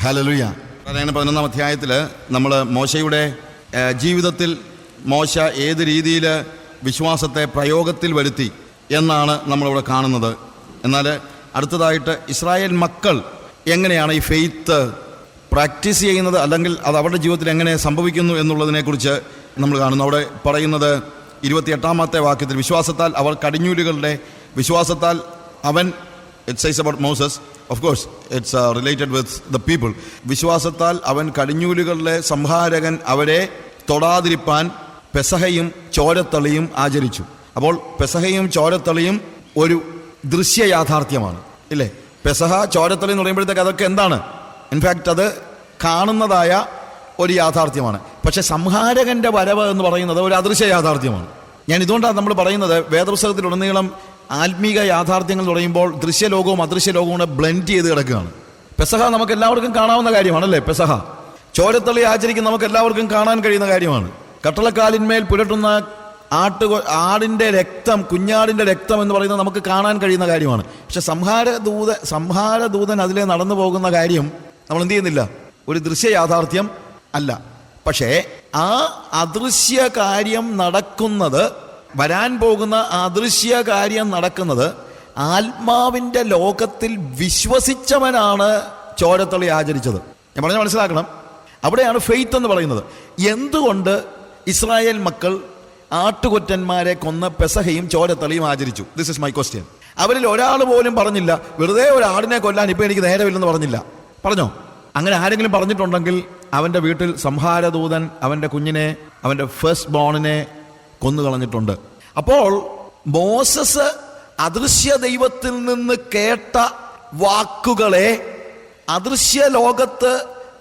Hallelujah. 11-ാം അധ്യായത്തിൽ നമ്മൾ മോശയുടെ ജീവിതത്തിൽ മോശ ഏത് രീതിയിൽ വിശ്വാസത്തെ പ്രയോഗത്തിൽ വരുത്തി എന്നാണ് നമ്മളിവിടെ കാണുന്നത്. എന്നാൽ അടുത്തതായിട്ട് ഇസ്രായേൽ മക്കൾ എങ്ങനെയാണ് ഈ ഫെയ്ത്ത് പ്രാക്ടീസ് ചെയ്യുന്നത്, അല്ലെങ്കിൽ അത് അവരുടെ ജീവിതത്തിൽ എങ്ങനെ സംഭവിക്കുന്നു എന്നുള്ളതിനെക്കുറിച്ച് നമ്മൾ കാണുന്നു. അവിടെ പറയുന്നത് 28-ാമത്തെ വാക്യത്തിൽ, വിശ്വാസത്താൽ അവർ കടിഞ്ഞൂലുകളുടെ വിശ്വാസത്താൽ അവൻ, it says about Moses, of course it's related with the people. വിശ്വാസത്താൽ അവൻ കടിഞ്ഞൂലുകളുടെ സംഹാരകൻ അവരെ തൊടാതിരിപ്പാൻ പെസഹയും ചോരത്തളിയും ആചരിച്ചു. അപ്പോൾ പെസഹയും ചോരത്തളിയും ഒരു ദൃശ്യ യാഥാർത്ഥ്യമാണ്, ഇല്ലേ? പെസഹ ചോരത്തളി എന്ന് പറയുമ്പോഴത്തേക്ക് അതൊക്കെ എന്താണ്? ഇൻഫാക്റ്റ് അത് കാണുന്നതായ ഒരു യാഥാർത്ഥ്യമാണ്. പക്ഷെ സംഹാരകന്റെ വരവ് എന്ന് പറയുന്നത് ഒരു അദൃശ്യ യാഥാർത്ഥ്യമാണ്. ഞാൻ ഇതുകൊണ്ടാണ് നമ്മൾ പറയുന്നത്, വേദപുസ്തകത്തിലുടനീളം ആത്മീക യാഥാർത്ഥ്യങ്ങൾ പറയുമ്പോൾ ദൃശ്യലോകവും അദൃശ്യലോകവും കൂടെ ബ്ലെൻഡ് ചെയ്ത് കിടക്കുകയാണ്. പെസഹ നമുക്ക് എല്ലാവർക്കും കാണാവുന്ന കാര്യമാണല്ലേ? പെസഹ ചോരത്തളി ആചരിക്കുന്ന നമുക്ക് എല്ലാവർക്കും കാണാൻ കഴിയുന്ന കാര്യമാണ്. കട്ടളക്കാലിന്മേൽ പുരട്ടുന്ന ആടിൻ്റെ രക്തം, കുഞ്ഞാടിൻ്റെ രക്തം എന്ന് പറയുന്നത് നമുക്ക് കാണാൻ കഴിയുന്ന കാര്യമാണ്. പക്ഷെ സംഹാരദൂതൻ അതിലെ നടന്നു പോകുന്ന കാര്യം നമ്മൾ എന്ത് ചെയ്യുന്നില്ല, ഒരു ദൃശ്യ യാഥാർത്ഥ്യം അല്ല. പക്ഷേ ആ അദൃശ്യ കാര്യം നടക്കുന്നത്, വരാൻ പോകുന്ന അദൃശ്യ കാര്യം നടക്കുന്നത് ആത്മാവിൻ്റെ ലോകത്തിൽ വിശ്വസിച്ചവനാണ് ചോരത്തളി ആചരിച്ചത്. ഞാൻ പറഞ്ഞാൽ മനസ്സിലാക്കണം, അവിടെയാണ് ഫെയ്ത്ത് എന്ന് പറയുന്നത്. എന്തുകൊണ്ട് ഇസ്രായേൽ മക്കൾ ആട്ടുകൊറ്റന്മാരെ കൊന്ന് പെസഹയും ചോരത്തളിയും ആചരിച്ചു? This is my question. അവരിൽ ഒരാൾ പോലും പറഞ്ഞില്ല വെറുതെ ഒരു ആടിനെ കൊല്ലാൻ ഇപ്പം എനിക്ക് നേരമില്ലെന്ന് പറഞ്ഞില്ല. പറഞ്ഞോ? അങ്ങനെ ആരെങ്കിലും പറഞ്ഞിട്ടുണ്ടെങ്കിൽ അവൻ്റെ വീട്ടിൽ സംഹാരദൂതൻ അവൻ്റെ കുഞ്ഞിനെ, അവൻ്റെ ഫസ്റ്റ് ബോണിനെ കൊന്നുകളഞ്ഞിട്ടുണ്ട്. അപ്പോൾ മോസസ് അദൃശ്യ ദൈവത്തിൽ നിന്ന് കേട്ട വാക്കുകളെ അദൃശ്യ ലോകത്ത്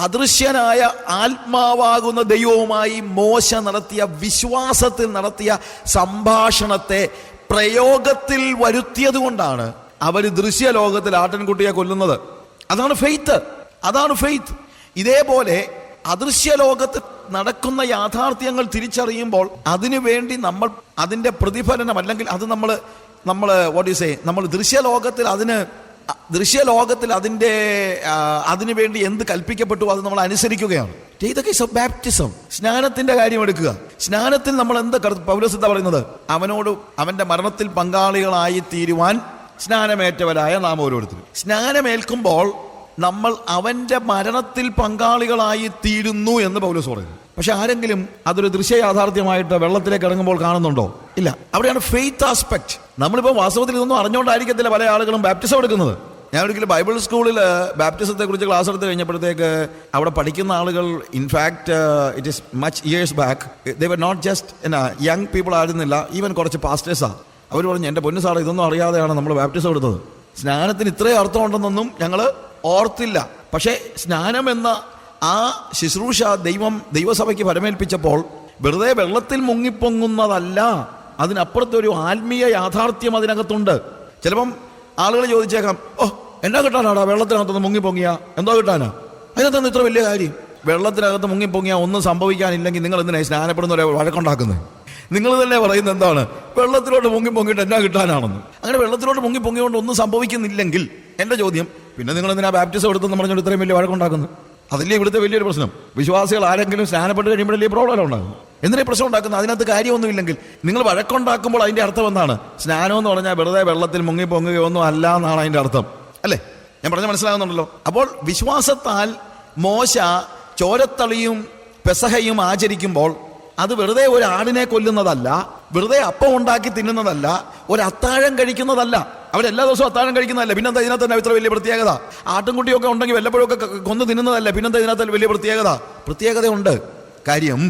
അദൃശ്യനായ ആത്മാവാകുന്ന ദൈവവുമായി മോശ നടത്തിയ വിശ്വാസത്തിൽ നടത്തിയ സംഭാഷണത്തെ പ്രയോഗത്തിൽ വരുത്തിയത് കൊണ്ടാണ് അവർ ദൃശ്യലോകത്തിൽ ആട്ടിൻകുട്ടിയെ കൊല്ലുന്നത്. അതാണ് ഫെയ്ത്ത്, അതാണ് ഫെയ്ത്ത്. ഇതേപോലെ അദൃശ്യ ലോകത്ത് നടക്കുന്ന യാഥാർത്ഥ്യങ്ങൾ തിരിച്ചറിയുമ്പോൾ അതിനു വേണ്ടി നമ്മൾ അതിൻ്റെ പ്രതിഫലനം, അല്ലെങ്കിൽ അത് നമ്മൾ വാട്ട് യു സേ, നമ്മൾ ദൃശ്യലോകത്തിൽ അതിനു വേണ്ടി എന്ത് കൽപ്പിക്കപ്പെട്ടു അത് നമ്മൾ അനുസരിക്കുകയാണ്. ബാപ്റ്റിസം, സ്നാനത്തിന്റെ കാര്യം എടുക്കുക. സ്നാനത്തിൽ നമ്മൾ എന്താ പൗലോസ് എന്താ പറയുന്നത്? അവനോട് അവന്റെ മരണത്തിൽ പങ്കാളികളായി തീരുവാൻ സ്നാനമേറ്റവരായ നാം ഓരോരുത്തരും. സ്നാനമേൽക്കുമ്പോൾ നമ്മൾ അവന്റെ മരണത്തിൽ പങ്കാളികളായി തീരുന്നു എന്ന് പൗലോസ് പറയുന്നു. പക്ഷെ ആരെങ്കിലും അതൊരു ദൃശ്യ യാഥാർത്ഥ്യമായിട്ട് വെള്ളത്തിലേക്ക് ഇറങ്ങുമ്പോൾ കാണുന്നുണ്ടോ? ഇല്ല. അവിടെയാണ് ഫെയ്ത്ത് ആസ്പെക്ട്. നമ്മളിപ്പോൾ വാസ്തവത്തിൽ ഇതൊന്നും അറിഞ്ഞുകൊണ്ടായിരിക്കത്തില്ല പല ആളുകളും ബാപ്റ്റിസം എടുക്കുന്നത്. ഞാൻ ഒരിക്കലും ബൈബിൾ സ്കൂളിൽ ബാപ്റ്റിസത്തെ കുറിച്ച് ക്ലാസ് എടുത്ത് കഴിഞ്ഞപ്പോഴത്തേക്ക് അവിടെ പഠിക്കുന്ന ആളുകൾ, in fact it is much years back, they were not just young people ആയിരുന്നില്ല, ഈവൻ കുറച്ച് പാസ്റ്റേഴ്സാണ്. അവർ പറഞ്ഞു, എൻ്റെ പൊന്നു സാറ് ഇതൊന്നും അറിയാതെയാണ് നമ്മൾ ബാപ്റ്റിസം എടുത്തത്, സ്നാനത്തിന് ഇത്രയും അർത്ഥമുണ്ടെന്നൊന്നും ഞങ്ങൾ ഓർത്തില്ല. പക്ഷേ സ്നാനം എന്ന ആ ശുശ്രൂഷ ദൈവസഭയ്ക്ക് ഫലമേൽപ്പിച്ചപ്പോൾ വെറുതെ വെള്ളത്തിൽ മുങ്ങിപ്പൊങ്ങുന്നതല്ല, അതിനപ്പുറത്തൊരു ആത്മീയ യാഥാർത്ഥ്യം അതിനകത്തുണ്ട്. ചിലപ്പം ആളുകൾ ചോദിച്ചേക്കാം, എന്നാ കിട്ടാനാടാ വെള്ളത്തിനകത്തൊന്ന് മുങ്ങിപ്പൊങ്ങിയ, എന്തോ കിട്ടാനാ? അതിനകത്തൊന്നും ഇത്ര വലിയ കാര്യം. വെള്ളത്തിനകത്ത് മുങ്ങിപ്പൊങ്ങിയ ഒന്നും സംഭവിക്കാനില്ലെങ്കിൽ നിങ്ങൾ എന്തിനായി സ്നാനപ്പെടുന്നവരെ വഴക്കുണ്ടാക്കുന്നത്? നിങ്ങൾ തന്നെ പറയുന്നത് എന്താണ്? വെള്ളത്തിലോട്ട് മുങ്ങിപ്പൊങ്ങിയിട്ട് എന്നാ കിട്ടാനാണെന്ന്. അങ്ങനെ വെള്ളത്തിലോട്ട് മുങ്ങിപ്പൊങ്ങിയോണ്ട് ഒന്നും സംഭവിക്കുന്നില്ലെങ്കിൽ എൻ്റെ ചോദ്യം, പിന്നെ നിങ്ങൾ എന്തിനാ ബാപ്റ്റിസം എടുത്തെന്ന് പറഞ്ഞുകൊണ്ട് ഇത്രയും വലിയ വഴക്കുണ്ടാക്കുന്നത്? അതല്ലേ ഇവിടുത്തെ വലിയൊരു പ്രശ്നം. വിശ്വാസികൾ ആരെങ്കിലും സ്നാനപ്പെട്ട് കഴിയുമ്പോഴല്ലേ പ്രോബ്ലം ഉണ്ടാകും. എന്തിനാ പ്രശ്നം ഉണ്ടാക്കുന്നത്? അതിനകത്ത് കാര്യമൊന്നുമില്ലെങ്കിൽ നിങ്ങൾ വഴക്കുണ്ടാക്കുമ്പോൾ അതിൻ്റെ അർത്ഥം എന്താണ്? സ്നാനം എന്ന് പറഞ്ഞാൽ വെറുതെ വെള്ളത്തിൽ മുങ്ങിപ്പൊങ്ങുകയൊന്നും അല്ല എന്നാണ് അതിൻ്റെ അർത്ഥം, അല്ലേ? ഞാൻ പറഞ്ഞാൽ മനസ്സിലാകുന്നുണ്ടല്ലോ. അപ്പോൾ വിശ്വാസത്താൽ മോശ ചോരത്തളിയും പെസഹയും ആചരിക്കുമ്പോൾ അത് വെറുതെ ഒരു ആടിനെ കൊല്ലുന്നതല്ല, വെറുതെ അപ്പം ഉണ്ടാക്കി തിന്നുന്നതല്ല, ഒരു അത്താഴം കഴിക്കുന്നതല്ല. അവരെല്ലാ ദിവസവും അത്താഴം കഴിക്കുന്നതല്ല. പിന്നെന്താ ഇതിനകത്ത് തന്നെ ഇത്ര വലിയ പ്രത്യേകത? ആട്ടിൻകുട്ടിയൊക്കെ ഉണ്ടെങ്കിൽ വല്ലപ്പോഴൊക്കെ കൊന്നു തിന്നുന്നതല്ല. പിന്നെന്താ ഇതിനകത്ത് വലിയ പ്രത്യേകതയുണ്ട്. കാര്യം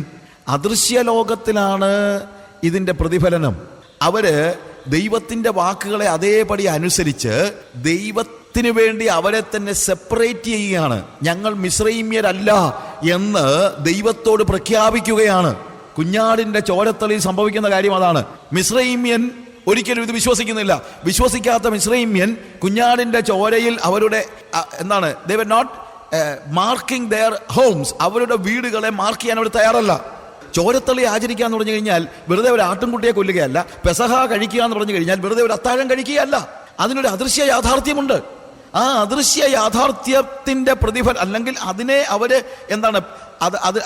അദൃശ്യ ലോകത്തിലാണ് ഇതിൻ്റെ പ്രതിഫലനം. അവര് ദൈവത്തിൻ്റെ വാക്കുകളെ അതേപടി അനുസരിച്ച് ദൈവത്തിന് വേണ്ടി അവരെ തന്നെ സെപ്പറേറ്റ് ചെയ്യുകയാണ്. ഞങ്ങൾ മിസ്രൈമ്യരല്ല എന്ന് ദൈവത്തോട് പ്രഖ്യാപിക്കുകയാണ്. കുഞ്ഞാടിൻ്റെ ചോരത്തളിയിൽ സംഭവിക്കുന്ന കാര്യം അതാണ്. മിസ്രൈമ്യൻ ഒരിക്കലും ഇത് വിശ്വസിക്കുന്നില്ല. വിശ്വസിക്കാത്ത മിസ്രൈമ്യൻ കുഞ്ഞാടിൻ്റെ ചോരയിൽ അവരുടെ എന്താണ്, they were not marking their homes, അവരുടെ വീടുകളെ മാർക്ക് ചെയ്യാൻ അവർ തയ്യാറല്ല. ചോരത്തളി ആചരിക്കുക എന്ന് പറഞ്ഞു കഴിഞ്ഞാൽ വെറുതെ ഒരു ആട്ടിൻകുട്ടിയെ കൊല്ലുകയല്ല. പെസഹ കഴിക്കുക എന്ന് പറഞ്ഞു കഴിഞ്ഞാൽ വെറുതെ ഒരു അത്താഴം കഴിക്കുകയല്ല. അതിനൊരു അദൃശ്യ യാഥാർത്ഥ്യമുണ്ട്. ആ അദൃശ്യ യാഥാർത്ഥ്യത്തിന്റെ പ്രതിഫലം, അല്ലെങ്കിൽ അതിനെ അവര് എന്താണ്,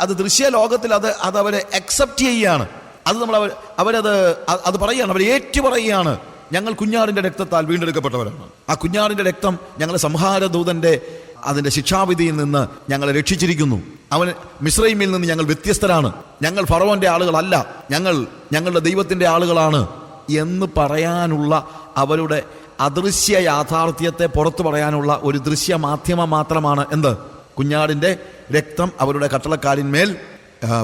അത് ദൃശ്യ ലോകത്തിൽ അത് അവരെ അക്സെപ്റ്റ് ചെയ്യുകയാണ്. അത് നമ്മൾ അവരത് പറയുകയാണ്, അവർ ഏറ്റുപറയുകയാണ്. ഞങ്ങൾ കുഞ്ഞാടിന്റെ രക്തത്താൽ വീണ്ടെടുക്കപ്പെട്ടവരാണ്. ആ കുഞ്ഞാടിന്റെ രക്തം ഞങ്ങളെ സംഹാരദൂതന്റെ അതിന്റെ ശിക്ഷാവിധിയിൽ നിന്ന് ഞങ്ങളെ രക്ഷിച്ചിരിക്കുന്നു. മിസ്രൈമിൽ നിന്ന് ഞങ്ങൾ വ്യത്യസ്തരാണ്. ഞങ്ങൾ ഫറവോന്റെ ആളുകളല്ല, ഞങ്ങളുടെ ദൈവത്തിന്റെ ആളുകളാണ് എന്ന് പറയാനുള്ള അവരുടെ അദൃശ്യ യാഥാർത്ഥ്യത്തെ പുറത്തു പറയാനുള്ള ഒരു ദൃശ്യ മാധ്യമം മാത്രമാണ് എന്ത്? കുഞ്ഞാടിന്റെ രക്തം അവരുടെ കട്ടളക്കാലിന്മേൽ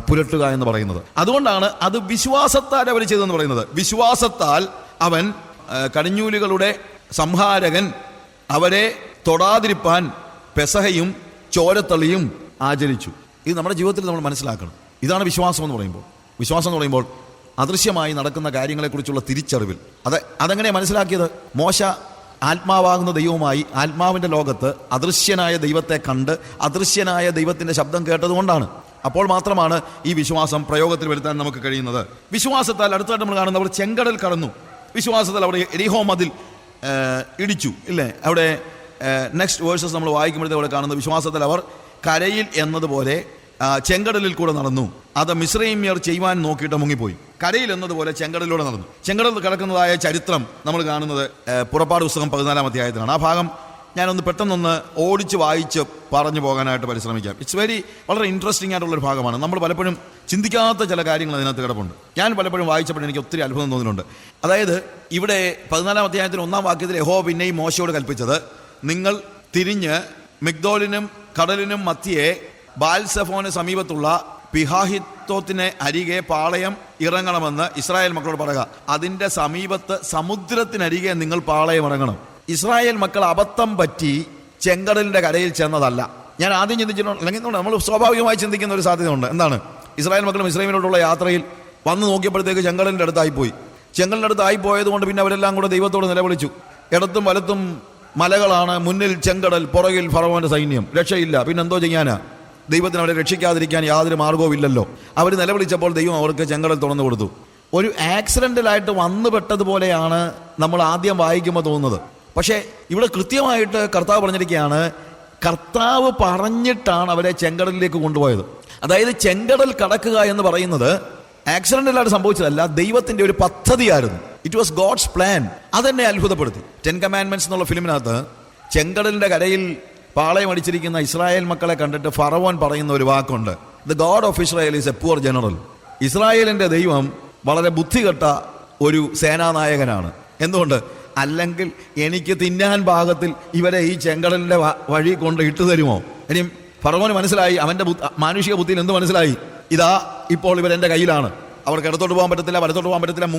പുരട്ടുക എന്ന് പറയുന്നത്. അതുകൊണ്ടാണ് അത് വിശ്വാസത്താൽ അവർ ചെയ്തെന്ന് പറയുന്നത്. വിശ്വാസത്താൽ അവൻ കടിഞ്ഞൂലുകളുടെ സംഹാരകൻ അവരെ തൊടാതിരിപ്പാൻ പെസഹയും ചോരത്തളിയും ആചരിച്ചു. ഇത് നമ്മുടെ ജീവിതത്തിൽ നമ്മൾ മനസ്സിലാക്കണം. ഇതാണ് വിശ്വാസം എന്ന് പറയുമ്പോൾ. വിശ്വാസം എന്ന് പറയുമ്പോൾ അദൃശ്യമായി നടക്കുന്ന കാര്യങ്ങളെക്കുറിച്ചുള്ള തിരിച്ചറിവിൽ അതെങ്ങനെ മനസ്സിലാക്കിയത്? മോശ ആത്മാവാകുന്ന ദൈവവുമായി ആത്മാവിൻ്റെ ലോകത്ത് അദൃശ്യനായ ദൈവത്തെ കണ്ട് അദൃശ്യനായ ദൈവത്തിൻ്റെ ശബ്ദം കേട്ടതുകൊണ്ടാണ്. അപ്പോൾ മാത്രമാണ് ഈ വിശ്വാസം പ്രയോഗത്തിൽ വരുത്താൻ നമുക്ക് കഴിയുന്നത്. വിശ്വാസത്താൽ അടുത്തായിട്ട് നമ്മൾ കാണുന്നത് അവർ ചെങ്കടൽ കടന്നു. വിശ്വാസത്താൽ അവിടെ എരിഹോ മതിൽ ഇടിച്ചു, ഇല്ലേ? അവിടെ നെക്സ്റ്റ് വേഴ്സസ് നമ്മൾ വായിക്കുമ്പോഴത്തേക്ക് അവിടെ കാണുന്നത് വിശ്വാസത്തിൽ അവർ കരയിൽ എന്നതുപോലെ ചെങ്കടലിൽ കൂടെ നടന്നു. അത് മിസ്രൈമ്യർ ചെയ്യുവാൻ നോക്കിയിട്ട് മുങ്ങിപ്പോയി. കരയിൽ എന്നതുപോലെ ചെങ്കടലിലൂടെ നടന്നു. ചെങ്കടൽ കിടക്കുന്നതായ ചരിത്രം നമ്മൾ കാണുന്നത് പുറപ്പാട് പുസ്തകം 14-ാം അധ്യായത്തിലാണ്. ആ ഭാഗം ഞാനൊന്ന് പെട്ടെന്നൊന്ന് ഓടിച്ച് വായിച്ച് പറഞ്ഞു പോകാനായിട്ട് പരിശ്രമിക്കാം. വളരെ ഇൻട്രസ്റ്റിംഗ് ആയിട്ടുള്ളൊരു ഭാഗമാണ്. നമ്മൾ പലപ്പോഴും ചിന്തിക്കാത്ത ചില കാര്യങ്ങൾ അതിനകത്ത് കിടപ്പുണ്ട്. ഞാൻ പലപ്പോഴും വായിച്ചപ്പോൾ എനിക്ക് ഒത്തിരി അത്ഭുതം തോന്നിയിട്ടുണ്ട്. അതായത് ഇവിടെ 14-ാം അധ്യായത്തിൽ 1-ാം വാക്യത്തിൽ യഹോവ പിന്നെയും മോശയോട് കൽപ്പിച്ചത്, നിങ്ങൾ തിരിഞ്ഞ് മിഗ്ദോലിനും കടലിനും മധ്യേ ബാൽസെഫോന് സമീപത്തുള്ള പിഹാഹിത്തോത്തിന് അരികെ പാളയം ഇറങ്ങണമെന്ന് ഇസ്രായേൽ മക്കളോട് പറയുക. അതിൻ്റെ സമീപത്ത് സമുദ്രത്തിനരികെ നിങ്ങൾ പാളയം ഇറങ്ങണം. ഇസ്രായേൽ മക്കൾ അബദ്ധം പറ്റി ചെങ്കടലിൻ്റെ കരയിൽ ചെന്നതല്ല. ഞാൻ ആദ്യം ചിന്തിച്ചിട്ടുണ്ട്, അല്ലെങ്കിൽ നമ്മൾ സ്വാഭാവികമായി ചിന്തിക്കുന്ന ഒരു സാധ്യതയുണ്ട്. എന്താണ്? ഇസ്രായേൽ മക്കളും ഇസ്രായേലിനോടുള്ള യാത്രയിൽ വന്ന് നോക്കിയപ്പോഴത്തേക്ക് ചെങ്കടലിൻ്റെ അടുത്തായിപ്പോയി. ചെങ്കടലിൻ്റെ അടുത്തായി പോയതുകൊണ്ട് പിന്നെ അവരെല്ലാം കൂടെ ദൈവത്തോട് നിലവിളിച്ചു. ഇടത്തും വലത്തും മലകളാണ്, മുന്നിൽ ചെങ്കടൽ, പുറകിൽ ഫറവോന്റെ സൈന്യം, രക്ഷയില്ല, പിന്നെന്തോ ചെയ്യാനാ? ദൈവത്തിന് അവരെ രക്ഷിക്കാതിരിക്കാൻ യാതൊരു മാർഗവും ഇല്ലല്ലോ. അവർ നിലവിളിച്ചപ്പോൾ ദൈവം അവർക്ക് ചെങ്കടൽ തുറന്നു കൊടുത്തു. ഒരു ആക്സിഡൻ്റലായിട്ട് വന്നു പെട്ടതുപോലെയാണ് നമ്മൾ ആദ്യം വായിക്കുമ്പോൾ തോന്നുന്നത്. പക്ഷേ ഇവിടെ കൃത്യമായിട്ട് കർത്താവ് പറഞ്ഞിരിക്കുകയാണ്, കർത്താവ് പറഞ്ഞിട്ടാണ് അവരെ ചെങ്കടലിലേക്ക് കൊണ്ടുപോയത്. അതായത് ചെങ്കടൽ കടക്കുക എന്ന് പറയുന്നത് ആക്സിഡൻ്റലായിട്ട് സംഭവിച്ചതല്ല, ദൈവത്തിൻ്റെ ഒരു പദ്ധതിയായിരുന്നു. It was God's plan. അതെന്നെ അത്ഭുതപ്പെടുത്തി. 10 കമാൻഡ്മെന്റ്സ് എന്നുള്ള ഫിലിമിനകത്ത് ചെങ്കടലിൻ്റെ കരയിൽ പാളയം അടിച്ചിരിക്കുന്ന ഇസ്രായേൽ മക്കളെ കണ്ടിട്ട് ഫറവോൻ പറയുന്ന ഒരു വാക്കുണ്ട്, the God of Israel is A poor general. ഇസ്രായേലിൻ്റെ ദൈവം വളരെ ബുദ്ധികെട്ട ഒരു സേനാനായകനാണ്. എന്തുകൊണ്ട്? അല്ലെങ്കിൽ എനിക്ക് തിന്നാൻ പാകത്തിൽ ഇവരെ ഈ ചെങ്കടലിൻ്റെ വഴി കൊണ്ട് ഇട്ടു തരുമോ? ഇനിയും ഫറവോന് മനസ്സിലായി, അവൻ്റെ മാനുഷിക ബുദ്ധിയിൽ എന്ത് മനസ്സിലായി? ഇതാ ഇപ്പോൾ ഇവരെൻ്റെ കയ്യിലാണ്, അവർക്ക് ഇടത്തോട്ട് പോകാൻ പറ്റത്തില്ല, വലത്തോട്ട് പോകാൻ പറ്റത്തില്ല,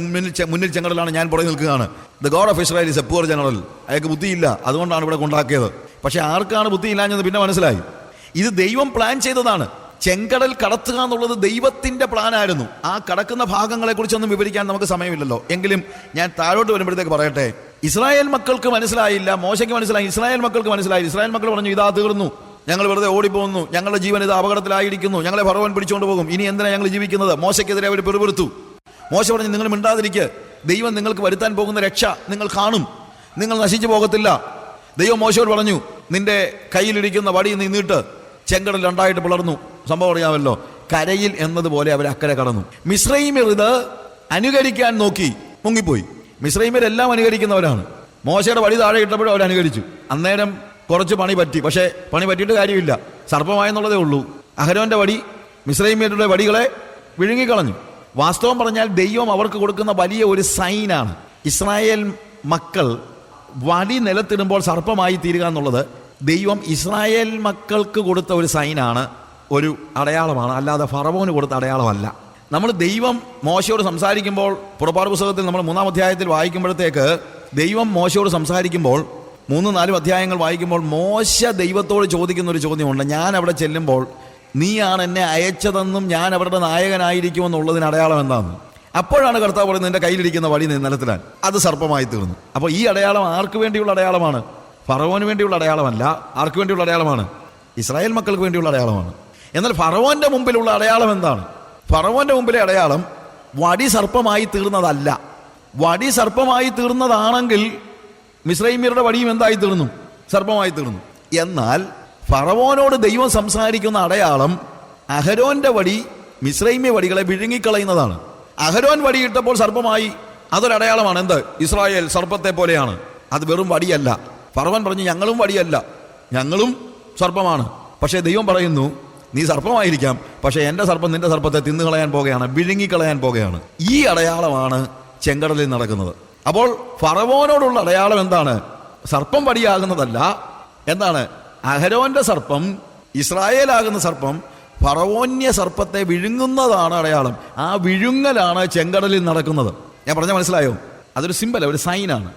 മുന്നിൽ ചെങ്കടലാണ്, ഞാൻ പുറകെ നിൽക്കുകയാണ്. The God of Israel is A poor general. അയാൾക്ക് ബുദ്ധിയില്ല, അതുകൊണ്ടാണ് ഇവിടെ കൊണ്ടാക്കിയത്. പക്ഷെ ആർക്കാണ് ബുദ്ധിയില്ലാഞ്ഞത് പിന്നെ മനസ്സിലായി. ഇത് ദൈവം പ്ലാൻ ചെയ്തതാണ്. ചെങ്കടൽ കടത്തുക എന്നുള്ളത് ദൈവത്തിന്റെ പ്ലാനായിരുന്നു. ആ കടക്കുന്ന ഭാഗങ്ങളെക്കുറിച്ചൊന്നും വിവരിക്കാൻ നമുക്ക് സമയമില്ലല്ലോ. എങ്കിലും ഞാൻ താഴോട്ട് വരുമ്പോഴത്തേക്ക് പറയട്ടെ, ഇസ്രായേൽ മക്കൾക്ക് മനസ്സിലായില്ല, മോശയ്ക്ക് മനസ്സിലായി, ഇസ്രായേൽ മക്കൾക്ക് മനസ്സിലായി. ഇസ്രായേൽ മക്കൾ പറഞ്ഞു, ഇതാ തീർന്നു, ഞങ്ങൾ വെറുതെ ഓടിപ്പോകുന്നു, ഞങ്ങളുടെ ജീവൻ ഇത് അപകടത്തിലായിരിക്കുന്നു, ഞങ്ങളെ ഫറവോൻ പിടിച്ചുകൊണ്ട് പോകും, ഇനി എന്തിനാണ് ഞങ്ങൾ ജീവിക്കുന്നത്? മോശയ്ക്കെതിരെ അവർ പിറുപിറുത്തു. മോശ പറഞ്ഞു, നിങ്ങൾ മിണ്ടാതിരിക്കുക, ദൈവം നിങ്ങൾക്ക് വരുത്താൻ പോകുന്ന രക്ഷ നിങ്ങൾ കാണും, നിങ്ങൾ നശിച്ചു പോകത്തില്ല. ദൈവം മോശയോട് പറഞ്ഞു, നിന്റെ കയ്യിലിരിക്കുന്ന വടി നീ നീട്ട്. ചെങ്കടൽ രണ്ടായിട്ട് പിളർന്നു. സംഭവം അറിയാമല്ലോ. കരയിൽ എന്നതുപോലെ അവർ അക്കരെ കടന്നു. മിസ്രൈമ്യർ ഇത് അനുകരിക്കാൻ നോക്കി, മുങ്ങിപ്പോയി. മിസ്രൈമ്യരെല്ലാം അനുകരിക്കുന്നവരാണ്. മോശയുടെ വടി താഴെ ഇട്ടപ്പോഴും അവർ അനുകരിച്ചു. അന്നേരം കുറച്ച് പണി പറ്റി. പക്ഷേ പണി പറ്റിയിട്ട് കാര്യമില്ല, സർപ്പമായെന്നുള്ളതേ ഉള്ളൂ. അഹരോന്റെ വടി മിസ്രൈമ്യരുടെ വടികളെ വിഴുങ്ങിക്കളഞ്ഞു. വാസ്തവം പറഞ്ഞാൽ ദൈവം അവർക്ക് കൊടുക്കുന്ന വലിയ ഒരു സൈനാണ്. ഇസ്രായേൽ മക്കൾ വടി നിലത്തിടുമ്പോൾ സർപ്പമായി തീരുക എന്നുള്ളത് ദൈവം ഇസ്രായേൽ മക്കൾക്ക് കൊടുത്ത ഒരു സൈനാണ്, ഒരു അടയാളമാണ്, അല്ലാതെ ഫറവോന് കൊടുത്ത അടയാളമല്ല. നമ്മൾ ദൈവം മോശയോട് സംസാരിക്കുമ്പോൾ, പുറപ്പാട് പുസ്തകത്തിൽ നമ്മൾ 3-ാം അധ്യായത്തിൽ വായിക്കുമ്പോഴത്തേക്ക് ദൈവം മോശയോട് സംസാരിക്കുമ്പോൾ 3-4 അധ്യായങ്ങൾ വായിക്കുമ്പോൾ മോശ ദൈവത്തോട് ചോദിക്കുന്ന ഒരു ചോദ്യമുണ്ട്. ഞാൻ അവിടെ ചെല്ലുമ്പോൾ നീയാണ് എന്നെ അയച്ചതെന്നും ഞാൻ അവരുടെ നായകനായിരിക്കുമെന്നുള്ളതിന് അടയാളം എന്താണെന്ന്. അപ്പോഴാണ് കർത്താവ് പറയുന്നത്, നിന്റെ കയ്യിലിരിക്കുന്ന വടി നിലത്തിലാൻ, അത് സർപ്പമായി തീർന്നു. അപ്പോൾ ഈ അടയാളം ആർക്ക് വേണ്ടിയുള്ള അടയാളമാണ്? ഫറവോന് വേണ്ടിയുള്ള അടയാളമല്ല. ആർക്ക് വേണ്ടിയുള്ള അടയാളമാണ്? ഇസ്രായേൽ മക്കൾക്ക് വേണ്ടിയുള്ള അടയാളമാണ്. എന്നാൽ ഫറവോന്റെ മുമ്പിലുള്ള അടയാളം എന്താണ്? ഫറവോന്റെ മുമ്പിലെ അടയാളം വടി സർപ്പമായി തീർന്നതല്ല. വടി സർപ്പമായി തീർന്നതാണെങ്കിൽ മിസ്രൈമ്യരുടെ വടിയും എന്തായി തീർന്നു? സർപ്പമായി തീർന്നു. എന്നാൽ ഫറവോനോട് ദൈവം സംസാരിക്കുന്ന അടയാളം അഹരോന്റെ വടി മിസ്രൈമ്യ വടികളെ വിഴുങ്ങിക്കളയുന്നതാണ്. അഹരോൻ വടിയിട്ടപ്പോൾ സർപ്പമായി, അതൊരടയാളമാണ്. എന്ത്? ഇസ്രായേൽ സർപ്പത്തെ പോലെയാണ്. അത് വെറും വടിയല്ല. ഫറവോൻ പറഞ്ഞു ഞങ്ങളും വടിയല്ല, ഞങ്ങളും സർപ്പമാണ്. പക്ഷേ ദൈവം പറയുന്നു നീ സർപ്പമായിരിക്കാം, പക്ഷേ എൻ്റെ സർപ്പം നിന്റെ സർപ്പത്തെ തിന്നുകളയാൻ പോകുകയാണ്, വിഴുങ്ങിക്കളയാൻ പോകുകയാണ്. ഈ അടയാളമാണ് ചെങ്കടലിൽ നടക്കുന്നത്. അപ്പോൾ ഫറവോനോടുള്ള അടയാളം എന്താണ്? സർപ്പം വടിയാകുന്നതല്ല. എന്താണ്? അഹരോന്റെ സർപ്പം, ഇസ്രായേലാകുന്ന സർപ്പം ഫറവോന്യ സർപ്പത്തെ വിഴുങ്ങുന്നതാണ് അടയാളം. ആ വിഴുങ്ങലാണ് ചെങ്കടലിൽ നടക്കുന്നത്. ഞാൻ പറഞ്ഞ മനസ്സിലായോ? അതൊരു സിമ്പൽ, ഒരു സൈനാണ്.